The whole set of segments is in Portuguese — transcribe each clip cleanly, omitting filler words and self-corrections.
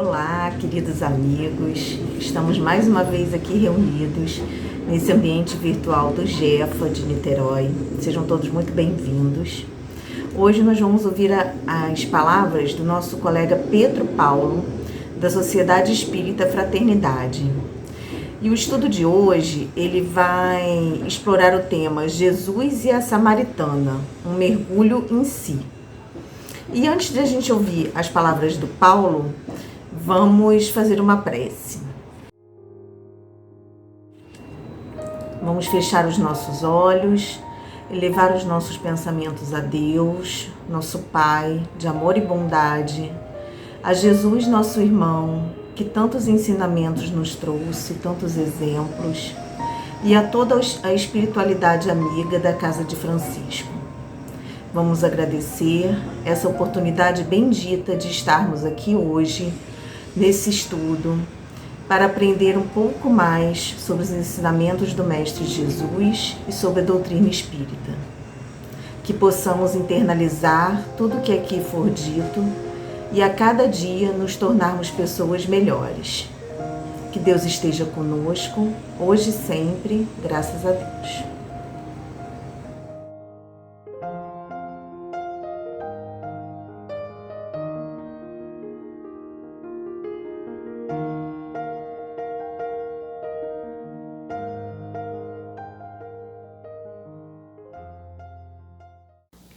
Olá, queridos amigos, estamos mais uma vez aqui reunidos nesse ambiente virtual do GEFA de Niterói. Sejam todos muito bem-vindos. Hoje nós vamos ouvir as palavras do nosso colega Pedro Paulo, da Sociedade Espírita Fraternidade. E o estudo de hoje, ele vai explorar o tema Jesus e a Samaritana, um mergulho em si. E antes de a gente ouvir as palavras do Paulo, vamos fazer uma prece. Vamos fechar os nossos olhos, elevar os nossos pensamentos a Deus, nosso Pai de amor e bondade, a Jesus, nosso irmão, que tantos ensinamentos nos trouxe, tantos exemplos, e a toda a espiritualidade amiga da Casa de Francisco. Vamos agradecer essa oportunidade bendita de estarmos aqui hoje, nesse estudo, para aprender um pouco mais sobre os ensinamentos do Mestre Jesus e sobre a doutrina espírita. Que possamos internalizar tudo o que aqui for dito e a cada dia nos tornarmos pessoas melhores. Que Deus esteja conosco, hoje e sempre, graças a Deus.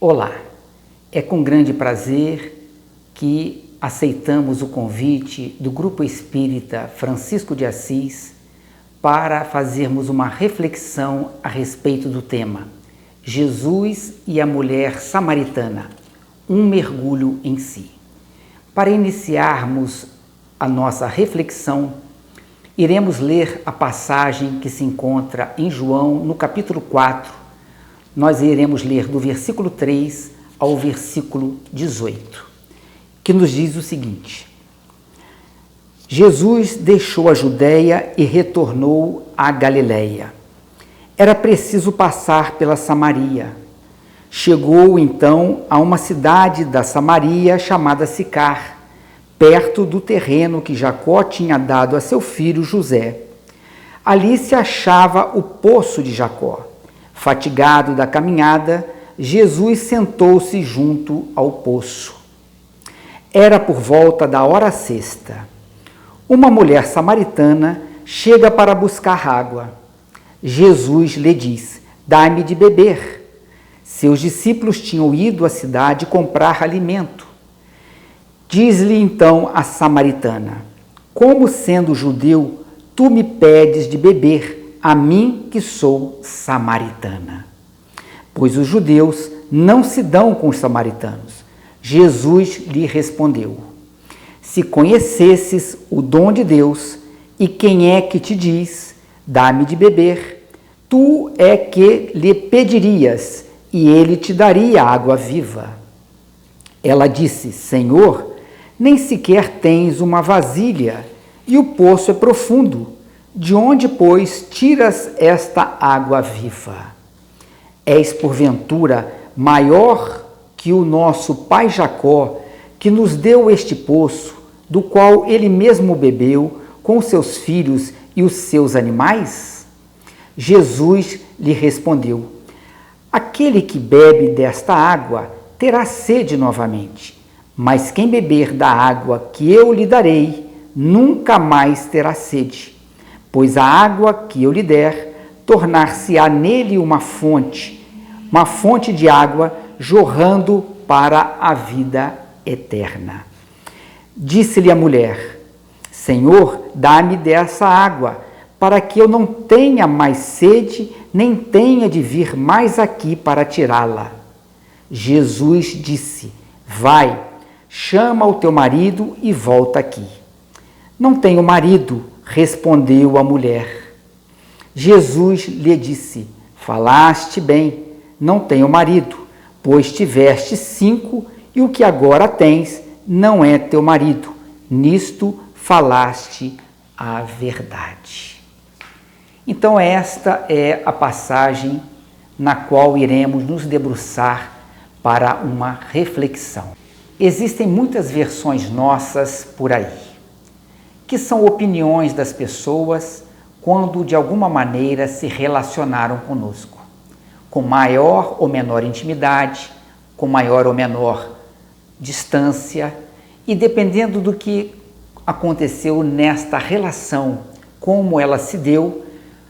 Olá, é com grande prazer que aceitamos o convite do Grupo Espírita Francisco de Assis para fazermos uma reflexão a respeito do tema Jesus e a Mulher Samaritana, um mergulho em si. Para iniciarmos a nossa reflexão, iremos ler a passagem que se encontra em João, no capítulo 4. Nós iremos ler do versículo 3 ao versículo 18. Que nos diz o seguinte: Jesus deixou a Judéia e retornou à Galiléia. Era preciso passar pela Samaria. Chegou então a uma cidade da Samaria chamada Sicar, perto do terreno que Jacó tinha dado a seu filho José. Ali se achava o poço de Jacó. Fatigado da caminhada, Jesus sentou-se junto ao poço. Era por volta da hora sexta. Uma mulher samaritana chega para buscar água. Jesus lhe diz: "Dá-me de beber." Seus discípulos tinham ido à cidade comprar alimento. Diz-lhe então a samaritana: "Como sendo judeu, tu me pedes de beber, a mim que sou samaritana?" Pois os judeus não se dão com os samaritanos. Jesus lhe respondeu: "Se conhecesses o dom de Deus e quem é que te diz, dá-me de beber, tu é que lhe pedirias e ele te daria água viva." Ela disse: "Senhor, nem sequer tens uma vasilha e o poço é profundo. De onde, pois, tiras esta água viva? És, porventura, maior que o nosso pai Jacó, que nos deu este poço, do qual ele mesmo bebeu, com os seus filhos e os seus animais?" Jesus lhe respondeu: "Aquele que bebe desta água terá sede novamente, mas quem beber da água que eu lhe darei, nunca mais terá sede. Pois a água que eu lhe der, tornar-se-á nele uma fonte de água jorrando para a vida eterna." Disse-lhe a mulher: "Senhor, dá-me dessa água, para que eu não tenha mais sede, nem tenha de vir mais aqui para tirá-la." Jesus disse: "Vai, chama o teu marido e volta aqui." "Não tenho marido", respondeu a mulher. Jesus lhe disse: "Falaste bem, não tenho marido, pois tiveste 5 e o que agora tens não é teu marido. Nisto falaste a verdade." Então esta é a passagem na qual iremos nos debruçar para uma reflexão. Existem muitas versões nossas por aí. que são opiniões das pessoas quando de alguma maneira se relacionaram conosco, com maior ou menor intimidade, com maior ou menor distância, e dependendo do que aconteceu nesta relação, como ela se deu,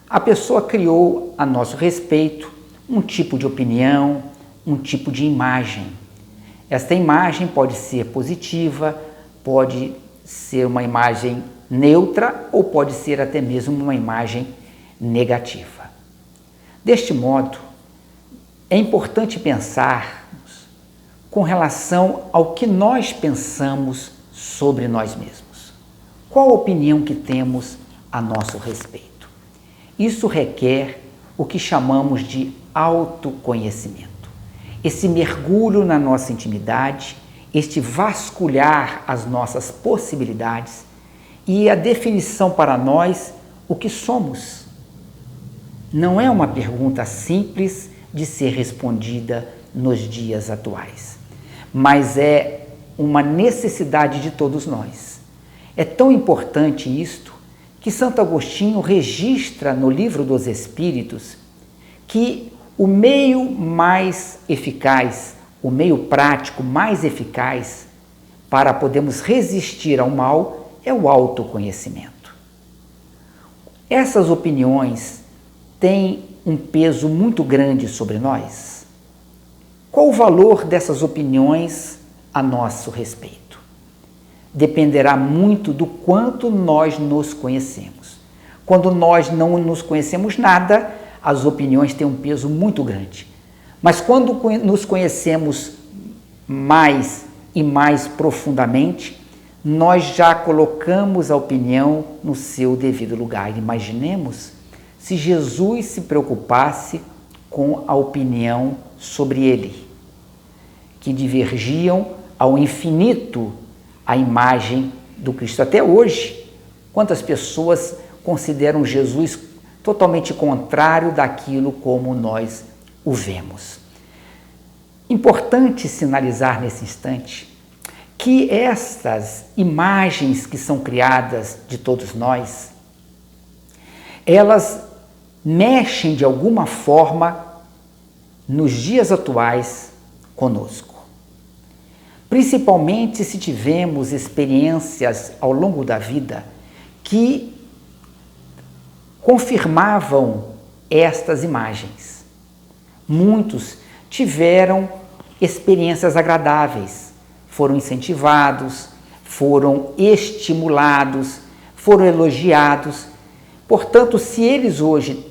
a pessoa criou a nosso respeito um tipo de opinião, um tipo de imagem. Esta imagem pode ser positiva, pode ser uma imagem neutra ou pode ser até mesmo uma imagem negativa. Deste modo, é importante pensarmos com relação ao que nós pensamos sobre nós mesmos. Qual a opinião que temos a nosso respeito? Isso requer o que chamamos de autoconhecimento. Esse mergulho na nossa intimidade, este vasculhar as nossas possibilidades e a definição para nós o que somos. Não é uma pergunta simples de ser respondida nos dias atuais, mas é uma necessidade de todos nós. É tão importante isto que Santo Agostinho registra no Livro dos Espíritos que o meio mais eficaz, o meio prático mais eficaz para podermos resistir ao mal é o autoconhecimento. Essas opiniões têm um peso muito grande sobre nós. Qual o valor dessas opiniões a nosso respeito? Dependerá muito do quanto nós nos conhecemos. Quando nós não nos conhecemos nada, as opiniões têm um peso muito grande. Mas quando nos conhecemos mais e mais profundamente, nós já colocamos a opinião no seu devido lugar. Imaginemos se Jesus se preocupasse com a opinião sobre ele, que divergiam ao infinito a imagem do Cristo. Até hoje, quantas pessoas consideram Jesus totalmente contrário daquilo como nós o vemos? Importante sinalizar nesse instante que estas imagens que são criadas de todos nós, elas mexem de alguma forma nos dias atuais conosco. Principalmente se tivemos experiências ao longo da vida que confirmavam estas imagens. Muitos tiveram experiências agradáveis, foram incentivados, foram estimulados, foram elogiados. Portanto, se eles hoje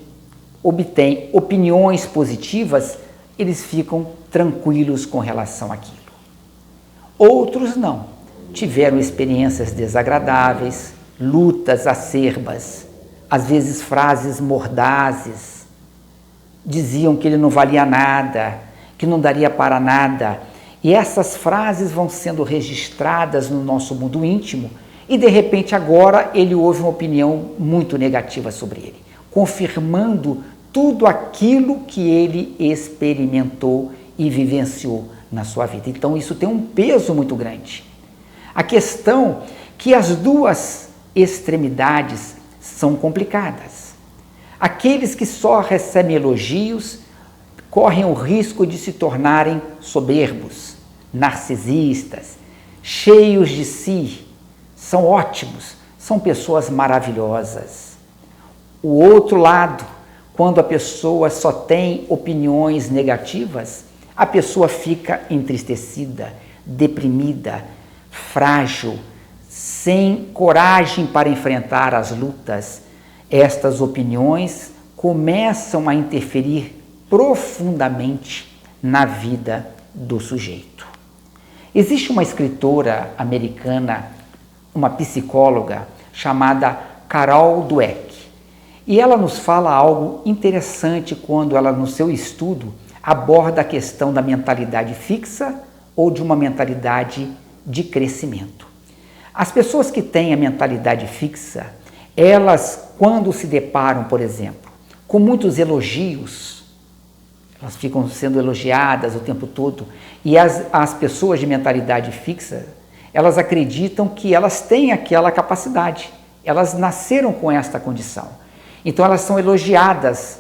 obtêm opiniões positivas, eles ficam tranquilos com relação àquilo. Outros não, tiveram experiências desagradáveis, lutas acerbas, às vezes frases mordazes, diziam que ele não valia nada, que não daria para nada, e essas frases vão sendo registradas no nosso mundo íntimo e de repente agora ele ouve uma opinião muito negativa sobre ele, confirmando tudo aquilo que ele experimentou e vivenciou na sua vida. Então isso tem um peso muito grande. A questão é que as duas extremidades são complicadas. Aqueles que só recebem elogios correm o risco de se tornarem soberbos, narcisistas, cheios de si, são ótimos, são pessoas maravilhosas. O outro lado, quando a pessoa só tem opiniões negativas, a pessoa fica entristecida, deprimida, frágil, sem coragem para enfrentar as lutas. Estas opiniões começam a interferir profundamente na vida do sujeito. Existe uma escritora americana, uma psicóloga, chamada Carol Dweck, e ela nos fala algo interessante quando ela, no seu estudo, aborda a questão da mentalidade fixa ou de uma mentalidade de crescimento. As pessoas que têm a mentalidade fixa, elas, quando se deparam, por exemplo, com muitos elogios, elas ficam sendo elogiadas o tempo todo, e as pessoas de mentalidade fixa, Elas acreditam que elas têm aquela capacidade, elas nasceram com esta condição. Então elas são elogiadas,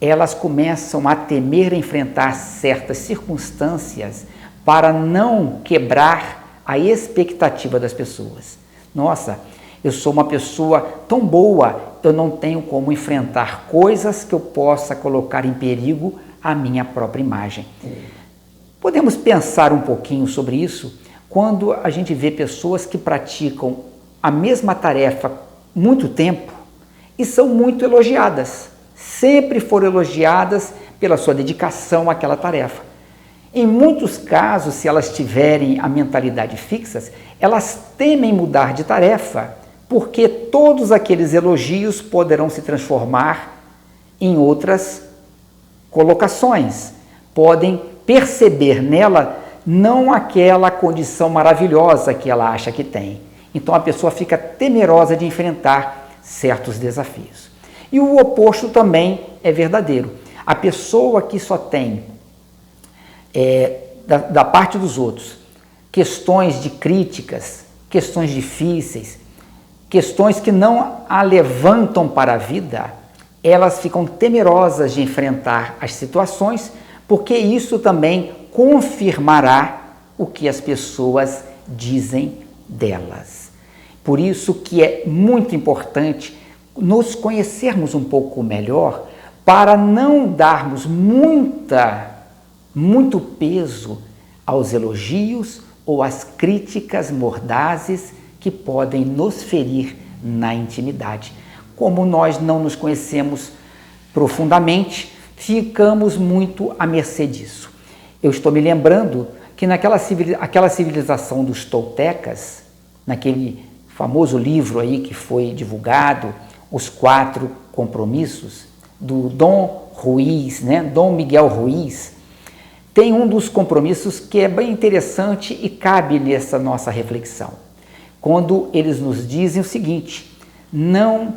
elas começam a temer enfrentar certas circunstâncias para não quebrar a expectativa das pessoas. Nossa, eu sou uma pessoa tão boa, eu não tenho como enfrentar coisas que eu possa colocar em perigo a minha própria imagem. Podemos pensar um pouquinho sobre isso quando a gente vê pessoas que praticam a mesma tarefa muito tempo e são muito elogiadas, sempre foram elogiadas pela sua dedicação àquela tarefa. Em muitos casos, se elas tiverem a mentalidade fixa, elas temem mudar de tarefa, porque todos aqueles elogios poderão se transformar em outras colocações, podem perceber nela não aquela condição maravilhosa que ela acha que tem. Então a pessoa fica temerosa de enfrentar certos desafios. E o oposto também é verdadeiro. A pessoa que só tem da parte dos outros questões de críticas, questões difíceis, questões que não a levantam para a vida, elas ficam temerosas de enfrentar as situações, porque isso também confirmará o que as pessoas dizem delas. Por isso que é muito importante nos conhecermos um pouco melhor para não darmos muito peso aos elogios ou às críticas mordazes que podem nos ferir na intimidade. Como nós não nos conhecemos profundamente, ficamos muito à mercê disso. Eu estou me lembrando que aquela civilização dos toltecas, naquele famoso livro aí que foi divulgado, Os 4 Compromissos, do Dom Ruiz, Dom Miguel Ruiz, tem um dos compromissos que é bem interessante e cabe nessa nossa reflexão. Quando eles nos dizem o seguinte: não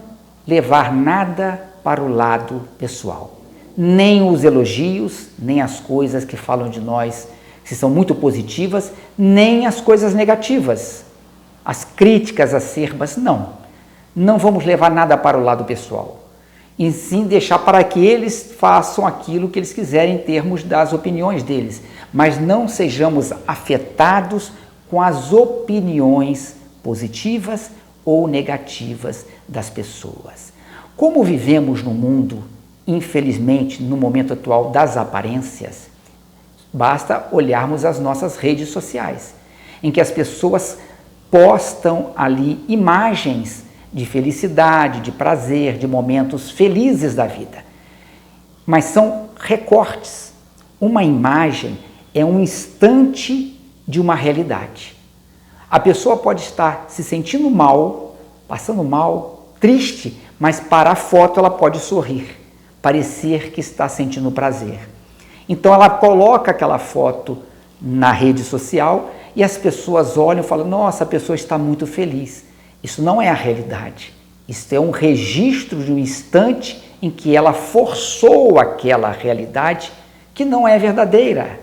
levar nada para o lado pessoal, nem os elogios, nem as coisas que falam de nós, que são muito positivas, nem as coisas negativas, as críticas acerbas, não vamos levar nada para o lado pessoal, e sim deixar para que eles façam aquilo que eles quiserem em termos das opiniões deles, mas não sejamos afetados com as opiniões positivas ou negativas das pessoas. Como vivemos no mundo, infelizmente, no momento atual das aparências, basta olharmos as nossas redes sociais, em que as pessoas postam ali imagens de felicidade, de prazer, de momentos felizes da vida. Mas são recortes. Uma imagem é um instante de uma realidade. A pessoa pode estar se sentindo mal, passando mal, triste, mas para a foto ela pode sorrir, parecer que está sentindo prazer. Então ela coloca aquela foto na rede social e as pessoas olham e falam: nossa, a pessoa está muito feliz. Isso não é a realidade. Isso é um registro de um instante em que ela forçou aquela realidade que não é verdadeira.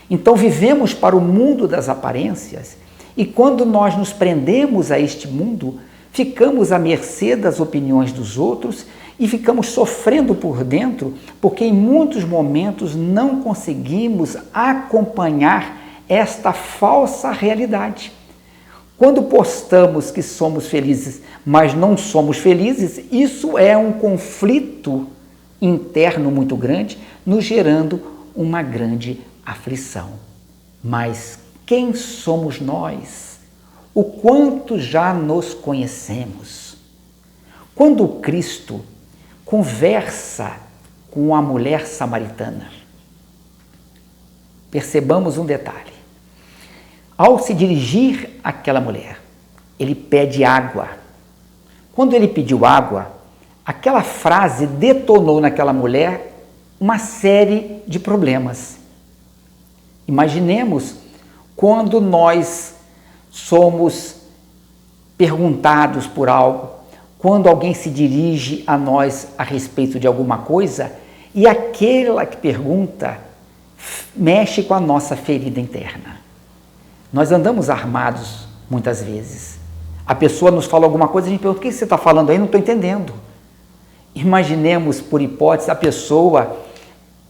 Então vivemos para o mundo das aparências e quando nós nos prendemos a este mundo, ficamos à mercê das opiniões dos outros e ficamos sofrendo por dentro porque em muitos momentos não conseguimos acompanhar esta falsa realidade. Quando postamos que somos felizes, mas não somos felizes, isso é um conflito interno muito grande, nos gerando uma grande aflição. Mas quem somos nós? O quanto já nos conhecemos? Quando Cristo conversa com a mulher samaritana, percebamos um detalhe. Ao se dirigir àquela mulher, ele pede água. Quando ele pediu água, aquela frase detonou naquela mulher uma série de problemas. Imaginemos quando nós somos perguntados por algo, quando alguém se dirige a nós a respeito de alguma coisa e aquela que pergunta mexe com a nossa ferida interna. Nós andamos armados muitas vezes. A pessoa nos fala alguma coisa, a gente pergunta: o que você está falando aí? Não estou entendendo. Imaginemos, por hipótese, a pessoa,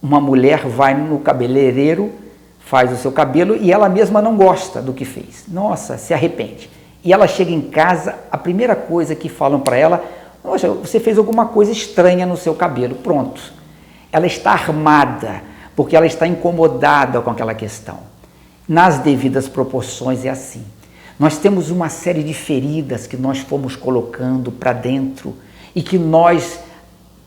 uma mulher vai no cabeleireiro, faz o seu cabelo e ela mesma não gosta do que fez. Nossa, se arrepende. E ela chega em casa, a primeira coisa que falam para ela: nossa, você fez alguma coisa estranha no seu cabelo. Pronto. Ela está armada, porque ela está incomodada com aquela questão. Nas devidas proporções é assim. Nós temos uma série de feridas que nós fomos colocando para dentro e que nós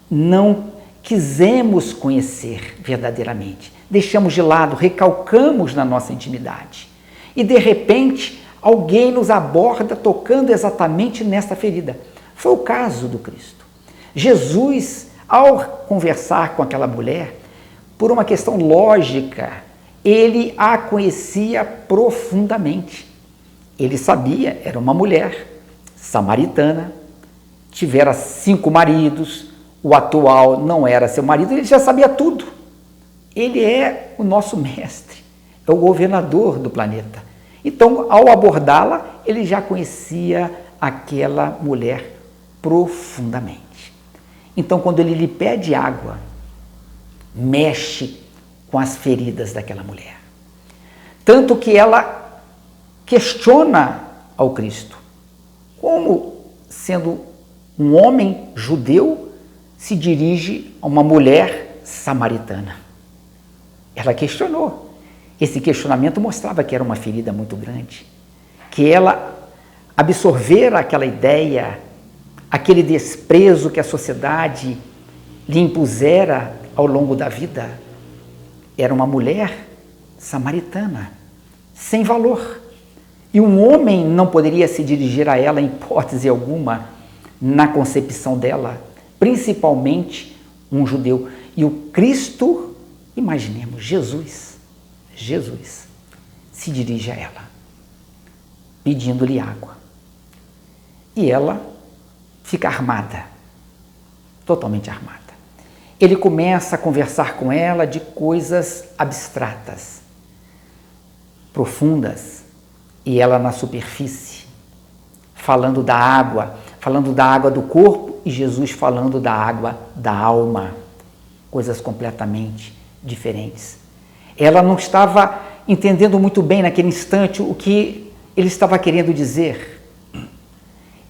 não quisemos conhecer verdadeiramente. Deixamos de lado, recalcamos na nossa intimidade. E de repente, alguém nos aborda tocando exatamente nessa ferida. Foi o caso do Cristo. Jesus, ao conversar com aquela mulher, por uma questão lógica, ele a conhecia profundamente. Ele sabia, era uma mulher samaritana, tivera 5 maridos, o atual não era seu marido, ele já sabia tudo. Ele é o nosso mestre, é o governador do planeta. Então, ao abordá-la, ele já conhecia aquela mulher profundamente. Então, quando ele lhe pede água, mexe com as feridas daquela mulher. Tanto que ela questiona ao Cristo: como, sendo um homem judeu, se dirige a uma mulher samaritana? Ela questionou. Esse questionamento mostrava que era uma ferida muito grande, que ela absorvera aquela ideia, aquele desprezo que a sociedade lhe impusera ao longo da vida. Era uma mulher samaritana, sem valor. E um homem não poderia se dirigir a ela em hipótese alguma, na concepção dela, principalmente um judeu. E o Cristo, imaginemos, Jesus se dirige a ela, pedindo-lhe água. E ela fica armada, totalmente armada. Ele começa a conversar com ela de coisas abstratas, profundas, e ela na superfície, falando da água do corpo, e Jesus falando da água da alma, coisas completamente diferentes. Ela não estava entendendo muito bem naquele instante o que ele estava querendo dizer.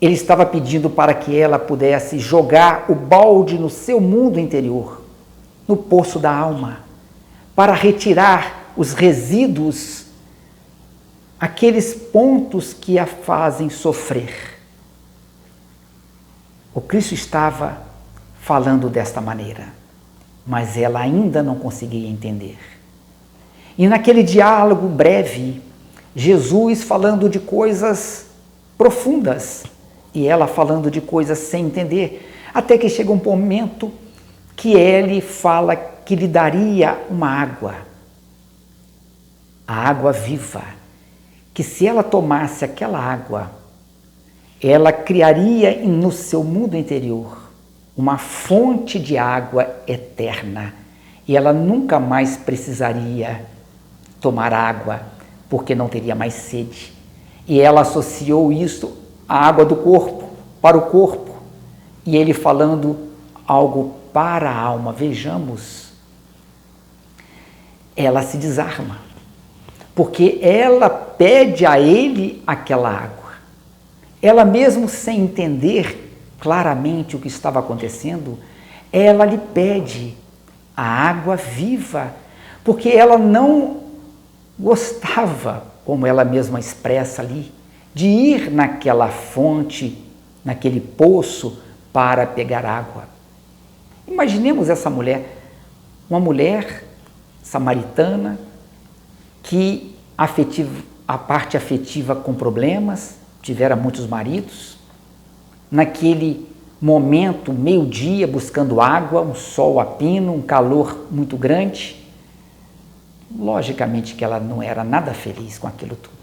Ele estava pedindo para que ela pudesse jogar o balde no seu mundo interior, no poço da alma, para retirar os resíduos, aqueles pontos que a fazem sofrer. O Cristo estava falando desta maneira, mas ela ainda não conseguia entender. E naquele diálogo breve, Jesus falando de coisas profundas e ela falando de coisas sem entender, até que chega um momento que ele fala que lhe daria uma água, a água viva, que se ela tomasse aquela água, ela criaria no seu mundo interior uma fonte de água eterna e ela nunca mais precisaria tomar água, porque não teria mais sede. E ela associou isso à água do corpo, para o corpo, e ele falando algo para a alma. Vejamos, ela se desarma, porque ela pede a ele aquela água. Ela mesmo sem entender claramente o que estava acontecendo, ela lhe pede a água viva, porque ela não gostava, como ela mesma expressa ali, de ir naquela fonte, naquele poço para pegar água. Imaginemos essa mulher, uma mulher samaritana que a parte afetiva com problemas, tivera muitos maridos, naquele momento, meio-dia, buscando água, um sol a pino, um calor muito grande. Logicamente que ela não era nada feliz com aquilo tudo.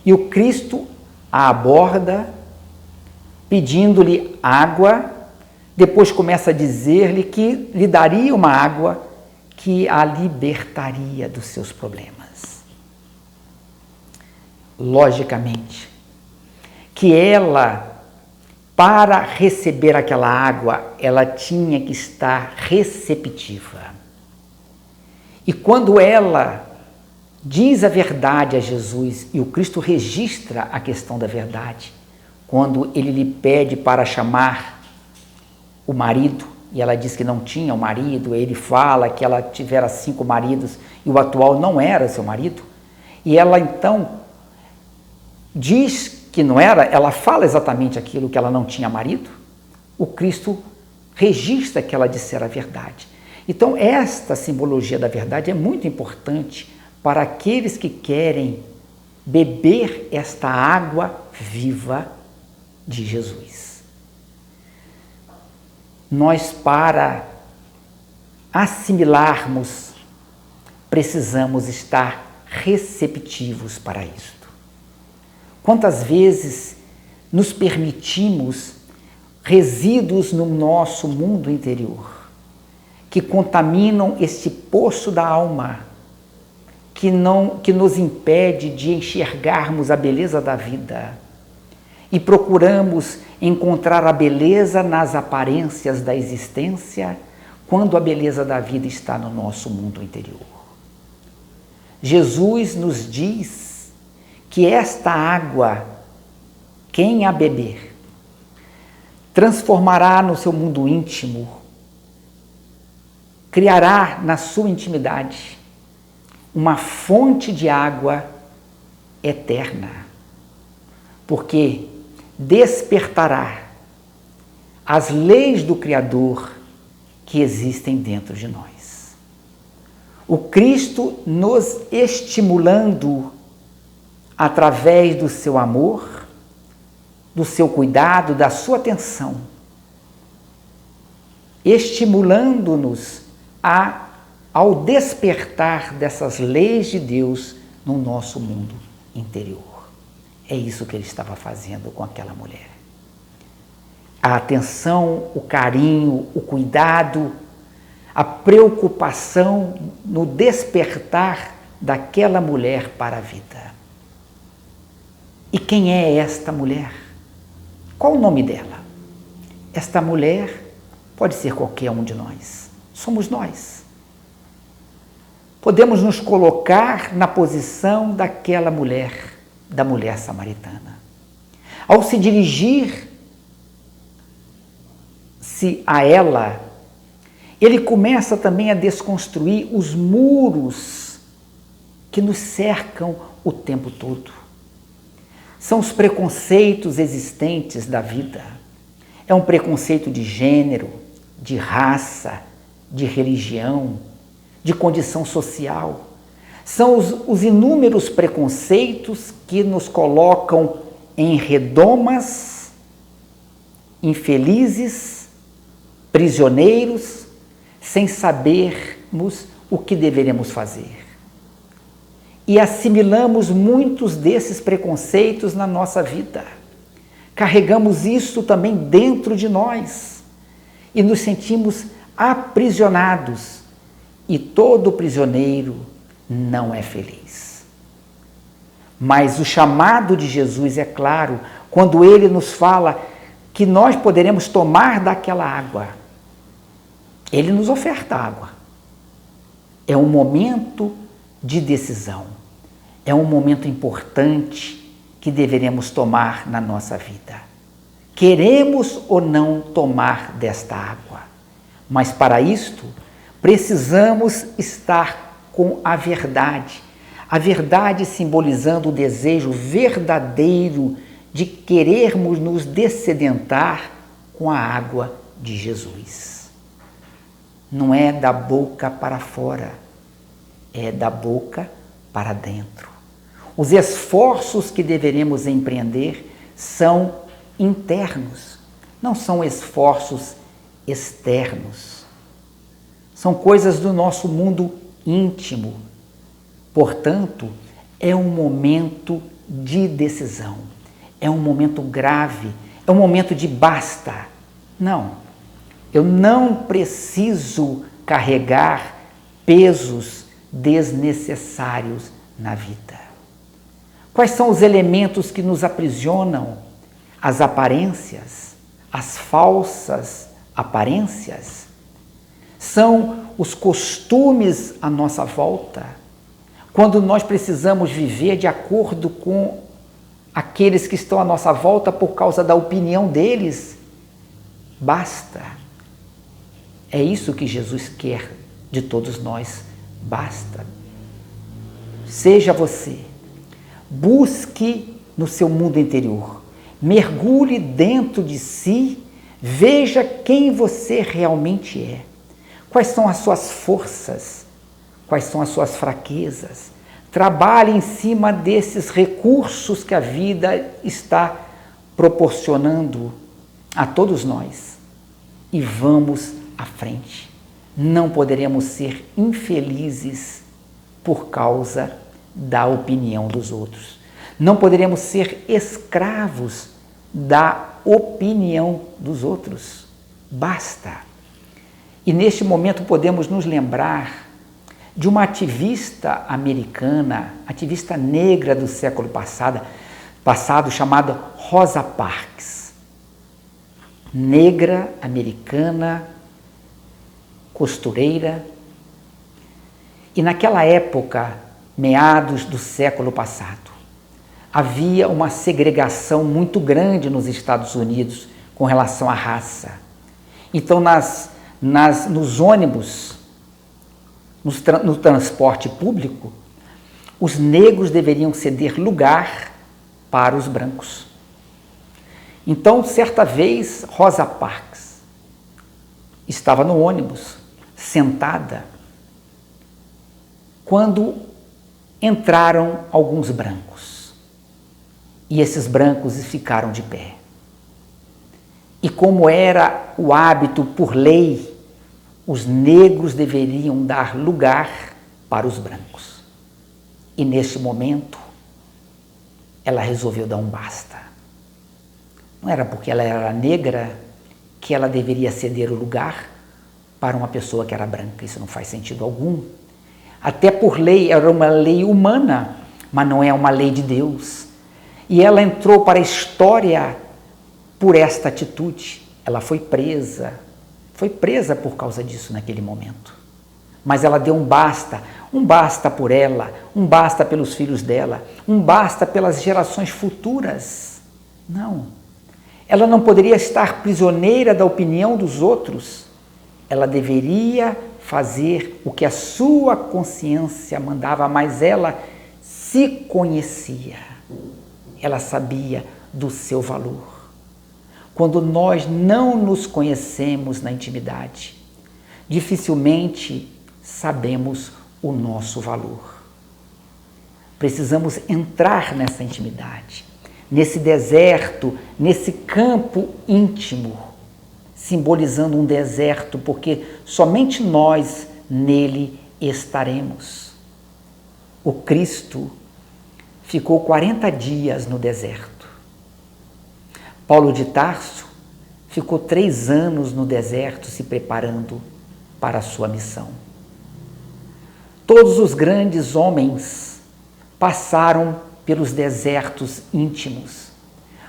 E o Cristo a aborda, pedindo-lhe água, depois começa a dizer-lhe que lhe daria uma água que a libertaria dos seus problemas. logicamente, que ela, para receber aquela água, ela tinha que estar receptiva. E quando ela diz a verdade a Jesus, e o Cristo registra a questão da verdade, quando ele lhe pede para chamar o marido, e ela diz que não tinha o marido, ele fala que ela tivera 5 maridos e o atual não era seu marido, e ela então diz que não era, ela fala exatamente aquilo, que ela não tinha marido, o Cristo registra que ela dissera a verdade. Então esta simbologia da verdade é muito importante para aqueles que querem beber esta água viva de Jesus. Nós, para assimilarmos, precisamos estar receptivos para isto. Quantas vezes nos permitimos resíduos no nosso mundo interior que contaminam este poço da alma, que nos impede de enxergarmos a beleza da vida e procuramos encontrar a beleza nas aparências da existência, quando a beleza da vida está no nosso mundo interior. Jesus nos diz que esta água, quem a beber, transformará no seu mundo íntimo, criará na sua intimidade uma fonte de água eterna, porque despertará as leis do Criador que existem dentro de nós. O Cristo nos estimulando através do seu amor, do seu cuidado, da sua atenção, estimulando-nos ao despertar dessas leis de Deus no nosso mundo interior. É isso que ele estava fazendo com aquela mulher. A atenção, o carinho, o cuidado, a preocupação no despertar daquela mulher para a vida. E quem é esta mulher? Qual o nome dela? Esta mulher pode ser qualquer um de nós. Somos nós. Podemos nos colocar na posição daquela mulher, da mulher samaritana. Ao se dirigir-se a ela, ele começa também a desconstruir os muros que nos cercam o tempo todo. São os preconceitos existentes da vida. É um preconceito de gênero, de raça, de religião, de condição social. São os inúmeros preconceitos que nos colocam em redomas, infelizes, prisioneiros, sem sabermos o que deveremos fazer. E assimilamos muitos desses preconceitos na nossa vida. Carregamos isso também dentro de nós e nos sentimos aprisionados. E todo prisioneiro não é feliz. Mas o chamado de Jesus é claro quando ele nos fala que nós poderemos tomar daquela água. Ele nos oferta água. É um momento de decisão. É um momento importante que deveremos tomar na nossa vida. Queremos ou não tomar desta água? Mas para isto, precisamos estar com a verdade simbolizando o desejo verdadeiro de querermos nos dessedentar com a água de Jesus. Não é da boca para fora, é da boca para dentro. Os esforços que deveremos empreender são internos, não são esforços externos. São coisas do nosso mundo íntimo. Portanto, é um momento de decisão. É um momento grave. É um momento de basta. Não, eu não preciso carregar pesos desnecessários na vida. Quais são os elementos que nos aprisionam? As aparências, as falsas aparências? São os costumes à nossa volta? Quando nós precisamos viver de acordo com aqueles que estão à nossa volta por causa da opinião deles, basta. É isso que Jesus quer de todos nós, basta. Seja você, busque no seu mundo interior, mergulhe dentro de si, veja quem você realmente é. Quais são as suas forças? Quais são as suas fraquezas? Trabalhe em cima desses recursos que a vida está proporcionando a todos nós e vamos à frente. Não poderemos ser infelizes por causa da opinião dos outros. Não poderemos ser escravos da opinião dos outros. Basta. E neste momento podemos nos lembrar de uma ativista americana, ativista negra do século passado chamada Rosa Parks. Negra, americana, costureira. E naquela época, meados do século passado, havia uma segregação muito grande nos Estados Unidos com relação à raça. Então, nos ônibus, no transporte público, os negros deveriam ceder lugar para os brancos. Então, certa vez, Rosa Parks estava no ônibus, sentada, quando entraram alguns brancos. E esses brancos ficaram de pé. E como era o hábito por lei, os negros deveriam dar lugar para os brancos. E neste momento, ela resolveu dar um basta. Não era porque ela era negra que ela deveria ceder o lugar para uma pessoa que era branca. Isso não faz sentido algum. Até por lei, era uma lei humana, mas não é uma lei de Deus. E ela entrou para a história por esta atitude. Ela foi presa por causa disso naquele momento. Mas ela deu um basta por ela, um basta pelos filhos dela, um basta pelas gerações futuras. Não. Ela não poderia estar prisioneira da opinião dos outros. Ela deveria fazer o que a sua consciência mandava, mas ela se conhecia. Ela sabia do seu valor. Quando nós não nos conhecemos na intimidade, dificilmente sabemos o nosso valor. Precisamos entrar nessa intimidade, nesse deserto, nesse campo íntimo, simbolizando um deserto, porque somente nós nele estaremos. O Cristo ficou 40 dias no deserto. Paulo de Tarso ficou 3 anos no deserto se preparando para a sua missão. Todos os grandes homens passaram pelos desertos íntimos,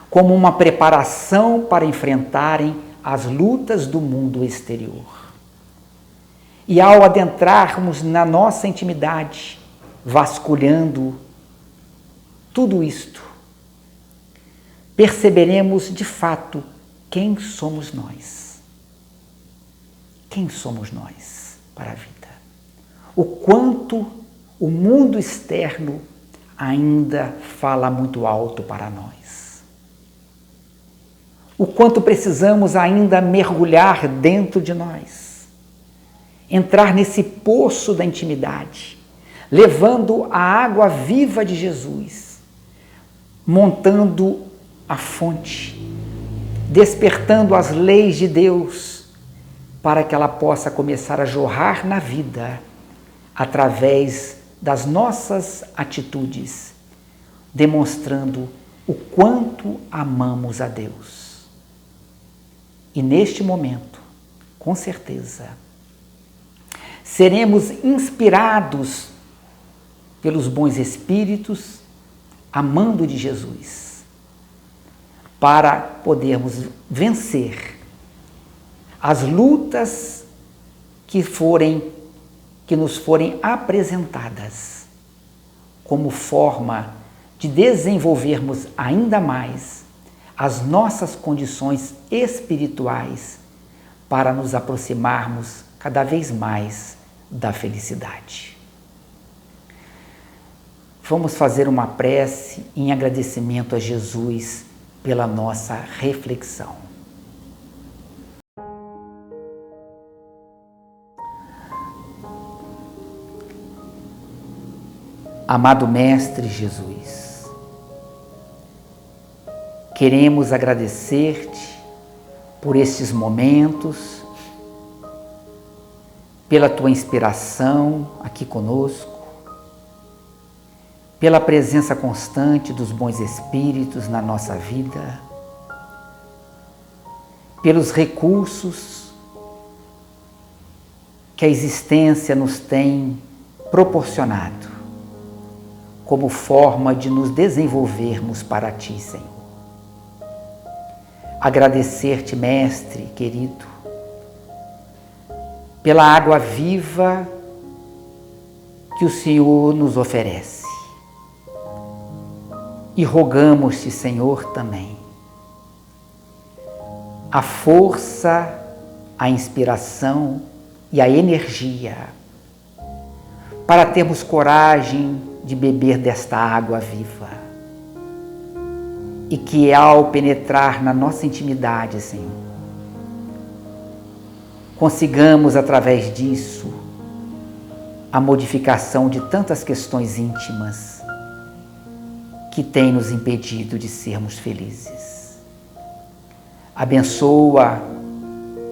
como uma preparação para enfrentarem as lutas do mundo exterior. E ao adentrarmos na nossa intimidade, vasculhando tudo isto, perceberemos de fato quem somos nós. Quem somos nós para a vida? O quanto o mundo externo ainda fala muito alto para nós. O quanto precisamos ainda mergulhar dentro de nós. Entrar nesse poço da intimidade, levando a água viva de Jesus, montando a fonte, despertando as leis de Deus, para que ela possa começar a jorrar na vida, através das nossas atitudes, demonstrando o quanto amamos a Deus. E neste momento, com certeza, seremos inspirados pelos bons espíritos amando de Jesus, para podermos vencer as lutas que nos forem apresentadas como forma de desenvolvermos ainda mais as nossas condições espirituais para nos aproximarmos cada vez mais da felicidade. Vamos fazer uma prece em agradecimento a Jesus pela nossa reflexão. Amado Mestre Jesus, queremos agradecer-te por estes momentos, pela tua inspiração aqui conosco, pela presença constante dos bons espíritos na nossa vida, pelos recursos que a existência nos tem proporcionado como forma de nos desenvolvermos para ti, Senhor. Agradecer-te, Mestre querido, pela água viva que o Senhor nos oferece. E rogamos-te, Senhor, também a força, a inspiração e a energia para termos coragem de beber desta água viva e que ao penetrar na nossa intimidade, Senhor, consigamos através disso a modificação de tantas questões íntimas que têm nos impedido de sermos felizes. Abençoa,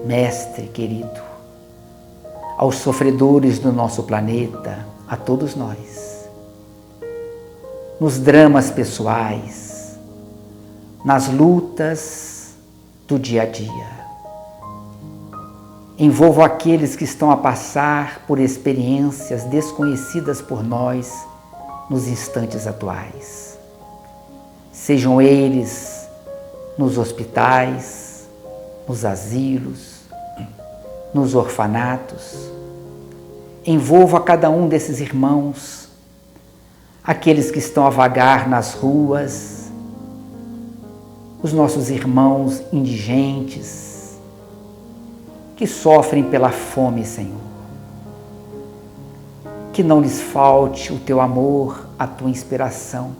Mestre querido, aos sofredores do nosso planeta, a todos nós, nos dramas pessoais, nas lutas do dia a dia. Envolvo aqueles que estão a passar por experiências desconhecidas por nós nos instantes atuais. Sejam eles nos hospitais, nos asilos, nos orfanatos. Envolvo a cada um desses irmãos, aqueles que estão a vagar nas ruas, os nossos irmãos indigentes, que sofrem pela fome, Senhor. Que não lhes falte o teu amor, a tua inspiração,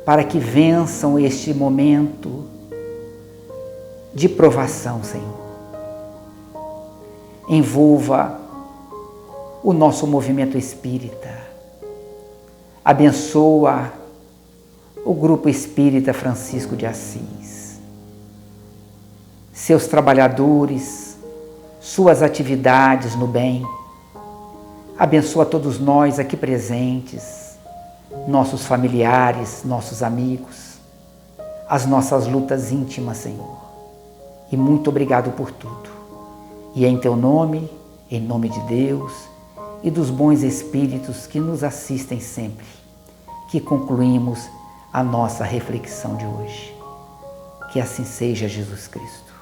para que vençam este momento de provação, Senhor. Envolva o nosso movimento espírita. Abençoa o Grupo Espírita Francisco de Assis, seus trabalhadores, suas atividades no bem. Abençoa todos nós aqui presentes, nossos familiares, nossos amigos, as nossas lutas íntimas, Senhor. E muito obrigado por tudo. E é em teu nome, em nome de Deus e dos bons espíritos que nos assistem sempre, que concluímos a nossa reflexão de hoje. Que assim seja, Jesus Cristo.